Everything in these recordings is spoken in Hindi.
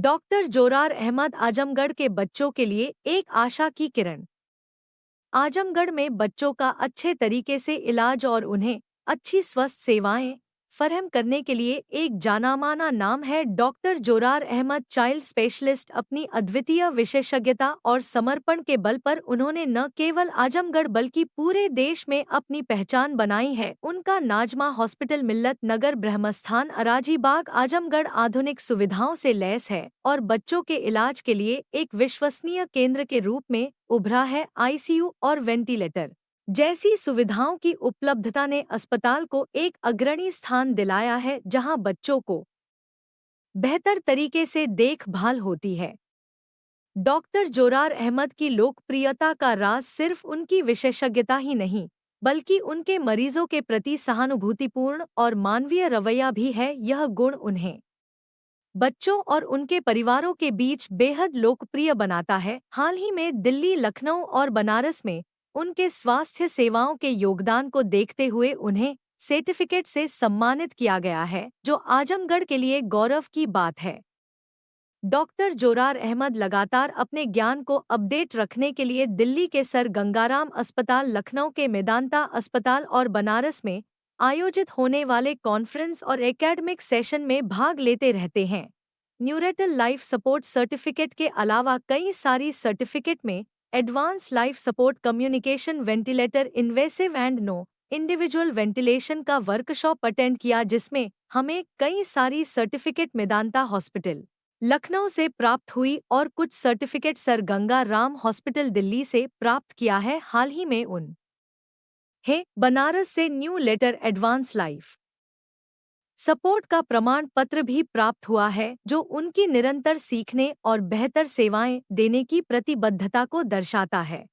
डॉक्टर जोरार अहमद आजमगढ़ के बच्चों के लिए एक आशा की किरण। आजमगढ़ में बच्चों का अच्छे तरीके से इलाज और उन्हें अच्छी स्वस्थ सेवाएं फराहम करने के लिए एक जानामाना नाम है doctor Zorar Ahmad child specialist. अपनी अद्वितीय विशेषज्ञता और समर्पण के बल पर उन्होंने न केवल आजमगढ़ बल्कि पूरे देश में अपनी पहचान बनाई है। उनका नाजमा हॉस्पिटल मिल्लत नगर ब्रह्मस्थान अराजीबाग आजमगढ़ आधुनिक सुविधाओं से लैस है और बच्चों के इलाज के लिए एक विश्वसनीय केंद्र के रूप में उभरा है। आईसीयू और वेंटिलेटर जैसी सुविधाओं की उपलब्धता ने अस्पताल को एक अग्रणी स्थान दिलाया है, जहां बच्चों को बेहतर तरीके से देखभाल होती है। डॉक्टर जोरार अहमद की लोकप्रियता का राज सिर्फ उनकी विशेषज्ञता ही नहीं, बल्कि उनके मरीजों के प्रति सहानुभूतिपूर्ण और मानवीय रवैया भी है। यह गुण उन्हें बच्चों और उनके परिवारों के बीच बेहद लोकप्रिय बनाता है। हाल ही में दिल्ली, लखनऊ और बनारस में उनके स्वास्थ्य सेवाओं के योगदान को देखते हुए उन्हें सर्टिफिकेट से सम्मानित किया गया है, जो आजमगढ़ के लिए गौरव की बात है। डॉक्टर जोरार अहमद लगातार अपने ज्ञान को अपडेट रखने के लिए दिल्ली के सर गंगाराम अस्पताल, लखनऊ के मेदांता अस्पताल और बनारस में आयोजित होने वाले कॉन्फ्रेंस और एकेडमिक सेशन में भाग लेते रहते हैं। न्यूरेटल लाइफ सपोर्ट सर्टिफिकेट के अलावा कई सारी सर्टिफिकेट में advance life support communication, ventilator, invasive and no individual ventilation का वर्कशॉप अटेंड किया, जिसमें हमें कई सारी सर्टिफिकेट मेदांता हॉस्पिटल लखनऊ से प्राप्त हुई और कुछ certificate sir Ganga Ram hospital Delhi से प्राप्त किया है। हाल ही में बनारस से new letter advance life support का प्रमाण पत्र भी प्राप्त हुआ है, जो उनकी निरंतर सीखने और बेहतर सेवाएं देने की प्रतिबद्धता को दर्शाता है।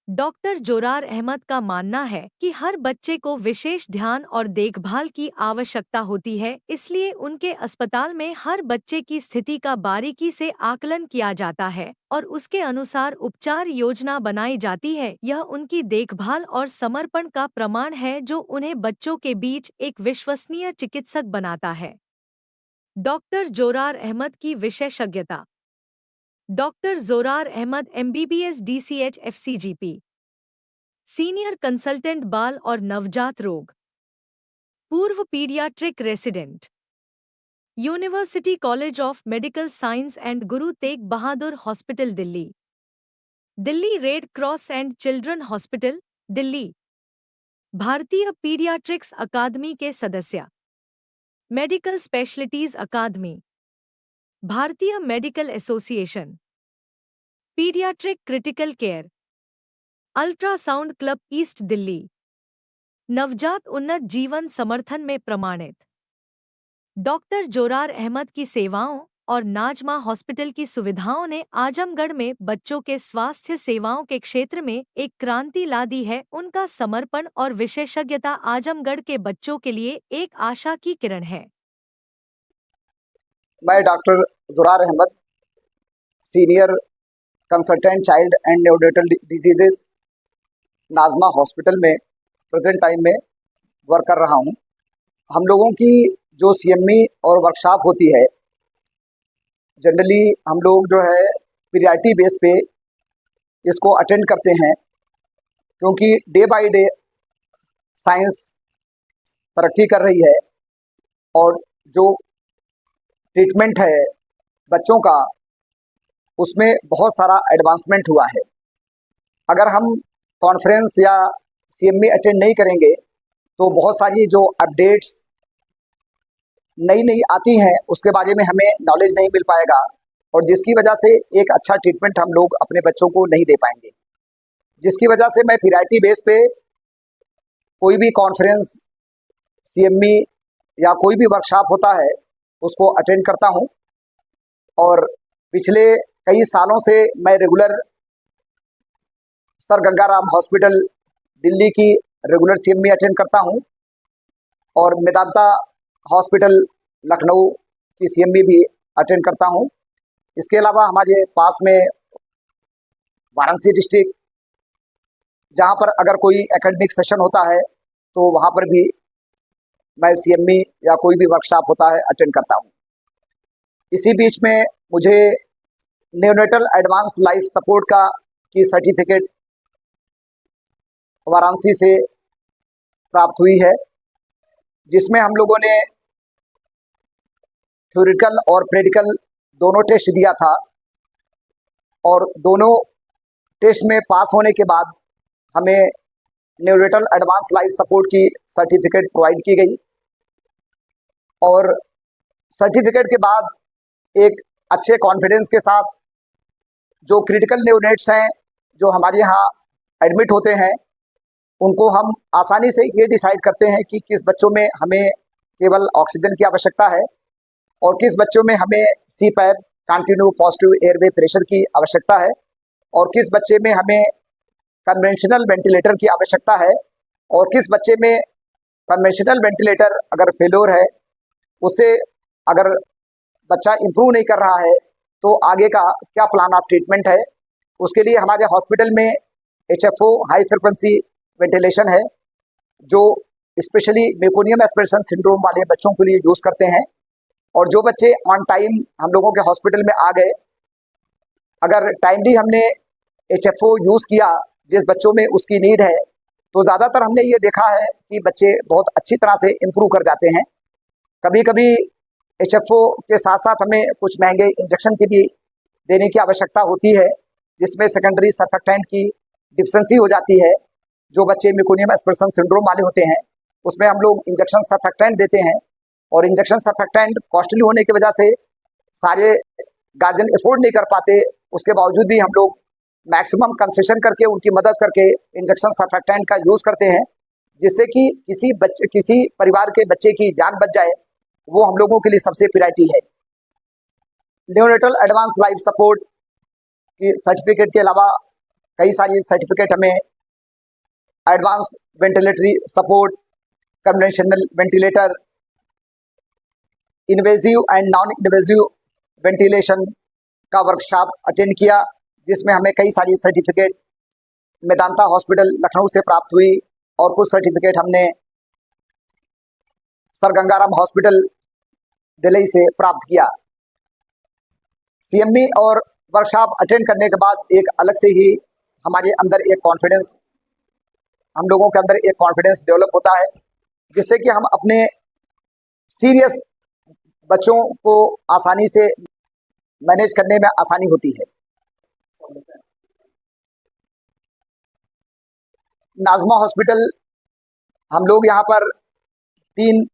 डॉक्टर जोरार अहमद का मानना है कि हर बच्चे को विशेष ध्यान और देखभाल की आवश्यकता होती है, इसलिए उनके अस्पताल में हर बच्चे की स्थिति का बारीकी से आकलन किया जाता है और उसके अनुसार उपचार योजना बनाई जाती है। यह उनकी देखभाल और समर्पण का प्रमाण है, जो उन्हें बच्चों के बीच एक विश्वसनीय चिकित्सक बनाता है। डॉक्टर जोरार अहमद की विशेषज्ञता। Doctor Zorar Ahmad MBBS DCH FCGP, senior consultant बाल और नवजात रोग, पूर्व paediatric resident, university college of medical science and Guru Tegh Bahadur hospital Delhi, Delhi red cross and children hospital Delhi, भारतीय पीडियाट्रिक्स अकादमी के सदस्य, मेडिकल स्पेशलिटीज अकादमी, भारतीय medical association, paediatric critical care, ultrasound club east Delhi, नवजात उन्नत जीवन समर्थन में प्रमाणित। डॉक्टर जोरार अहमद की सेवाओं और नाजमा हॉस्पिटल की सुविधाओं ने आजमगढ़ में बच्चों के स्वास्थ्य सेवाओं के क्षेत्र में एक क्रांति ला दी है। उनका समर्पण और विशेषज्ञता आजमगढ़ के बच्चों के लिए एक आशा की किरण है। मैं doctor Zorar Ahmad, senior consultant child and neonatal diseases, Najma hospital में प्रेजेंट टाइम में वर्क कर रहा हूं। हम लोगों की जो CME और वर्कशॉप होती है, जनरली हम लोग जो है पीरियडिक बेस पे इसको अटेंड करते हैं, क्योंकि डे बाय डे साइंस तरक्की कर रही है और जो ट्रीटमेंट है बच्चों का, उसमें बहुत सारा एडवांसमेंट हुआ है। अगर हम कॉन्फ्रेंस या CME अटेंड नहीं करेंगे तो बहुत सारी जो अपडेट्स नई आती हैं उसके बारे में हमें नॉलेज नहीं मिल पाएगा, और जिसकी वजह से एक अच्छा ट्रीटमेंट हम लोग अपने बच्चों को नहीं दे पाएंगे। जिसकी वजह से मैं पीरियडिक बेस पे कोई भी कॉन्फ्रेंस, CME या कोई भी वर्कशॉप होता है उसको अटेंड करता हूं, और पिछले कई सालों से मैं regular sir Gangaram hospital Delhi की रेगुलर CME अटेंड करता हूं, और मेदांता हॉस्पिटल लखनऊ की CME भी अटेंड करता हूं। इसके अलावा हमारे पास में वाराणसी डिस्ट्रिक्ट, जहां पर अगर कोई एकेडमिक सेशन होता है तो वहां पर भी मैं CME या कोई भी वर्कशॉप होता है अटेंड करता हूं। इसी बीच में मुझे नेओनेटल एडवांस लाइफ सपोर्ट की सर्टिफिकेट वाराणसी से प्राप्त हुई है, जिसमें हम लोगों ने थ्योरेटिकल और प्रैक्टिकल दोनों टेस्ट दिया था और दोनों टेस्ट में पास होने के बाद हमें नेओनेटल एडवांस लाइफ सपोर्ट की सर्टिफिकेट प्रोवाइड की गई और सर्टिफिकेट के बाद एक अच्छे कॉन्फिडेंस के साथ जो क्रिटिकल नेओनेट्स हैं जो हमारे यहाँ एडमिट होते हैं उनको हम आसानी से ये डिसाइड करते हैं कि किस बच्चों में हमें केवल ऑक्सीजन की आवश्यकता है और किस बच्चों में हमें CPAP continue positive airway pressure की आवश्यकता है और किस बच्चे में हमें कन्वेंशनल वेंटिलेटर की आवश्यकता है और किस बच्चे में कन्वेंशनल वेंटिलेटर अगर फेल्योर है, उससे अगर बच्चा इम्प्रूव नहीं कर रहा है तो आगे का क्या प्लान ऑफ ट्रीटमेंट है। उसके लिए हमारे हॉस्पिटल में HFO हाई फ्रिक्वेंसी वेंटिलेशन है जो स्पेशली मेकोनियम एस्पिरेशन सिंड्रोम वाले बच्चों के लिए यूज़ करते हैं और जो बच्चे ऑन टाइम हम लोगों के हॉस्पिटल में आ गए, अगर टाइमली हमने HFO यूज़ किया जिस बच्चों में उसकी नीड है तो ज़्यादातर हमने ये देखा है कि बच्चे बहुत अच्छी तरह से इम्प्रूव कर जाते हैं। कभी कभी HFO के साथ साथ हमें कुछ महंगे इंजेक्शन की भी देने की आवश्यकता होती है, जिसमें सेकेंडरी सर्फेक्टेंट की डिफिशेंसी हो जाती है। जो बच्चे मेकोनियम एस्पिरेशन सिंड्रोम वाले होते हैं उसमें हम लोग इंजेक्शन सर्फेक्टेंट देते हैं और इंजेक्शन सर्फेक्टेंट कॉस्टली होने की वजह से सारे गार्जियन अफोर्ड नहीं कर पाते। उसके बावजूद भी हम लोग मैक्सिमम कंसेशन करके उनकी मदद करके इंजेक्शन सर्फेक्टेंट का यूज़ करते हैं, जिससे कि किसी परिवार के बच्चे की जान बच जाए, वो हम लोगों के लिए सबसे प्रायोरिटी है। नेओनेटल एडवांस लाइफ सपोर्ट की सर्टिफिकेट के अलावा कई सारी सर्टिफिकेट हमें advance ventilatory support, conventional ventilator, invasive and non invasive ventilation का वर्कशॉप अटेंड किया, जिसमें हमें कई सारी सर्टिफिकेट मेदांता हॉस्पिटल लखनऊ से प्राप्त हुई और कुछ सर्टिफिकेट हमने सर गंगाराम हॉस्पिटल दिल्ली से प्राप्त किया। CME और वर्कशॉप अटेंड करने के बाद एक अलग से ही हमारे अंदर एक कॉन्फिडेंस, हम लोगों के अंदर एक कॉन्फिडेंस डेवलप होता है, जिससे कि हम अपने सीरियस बच्चों को आसानी से मैनेज करने में आसानी होती है। नाजमा हॉस्पिटल, हम लोग यहाँ पर 3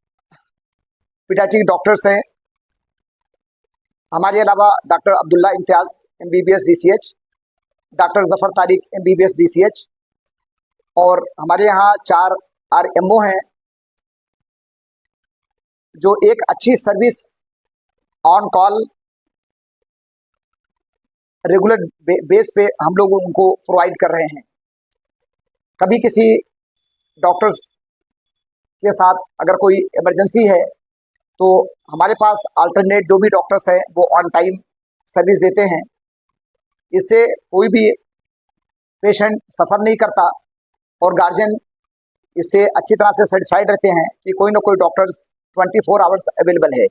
पीडियाट्रिक डॉक्टर्स हैं। हमारे अलावा डॉक्टर अब्दुल्ला इम्तियाज़ MBBS DCH, doctor Zafar Tariq MBBS DCH और हमारे यहाँ 4 RMO हैं जो एक अच्छी service on call regular base पे हम लोग उनको प्रोवाइड कर रहे हैं। कभी किसी डॉक्टर्स के साथ अगर कोई इमरजेंसी है तो हमारे पास अल्टरनेट जो भी डॉक्टर्स हैं वो ऑन टाइम सर्विस देते हैं। इससे कोई भी पेशेंट सफ़र नहीं करता और गार्जियन इससे अच्छी तरह से सेटिस्फाइड रहते हैं कि कोई ना कोई डॉक्टर्स 24 आवर्स अवेलेबल है।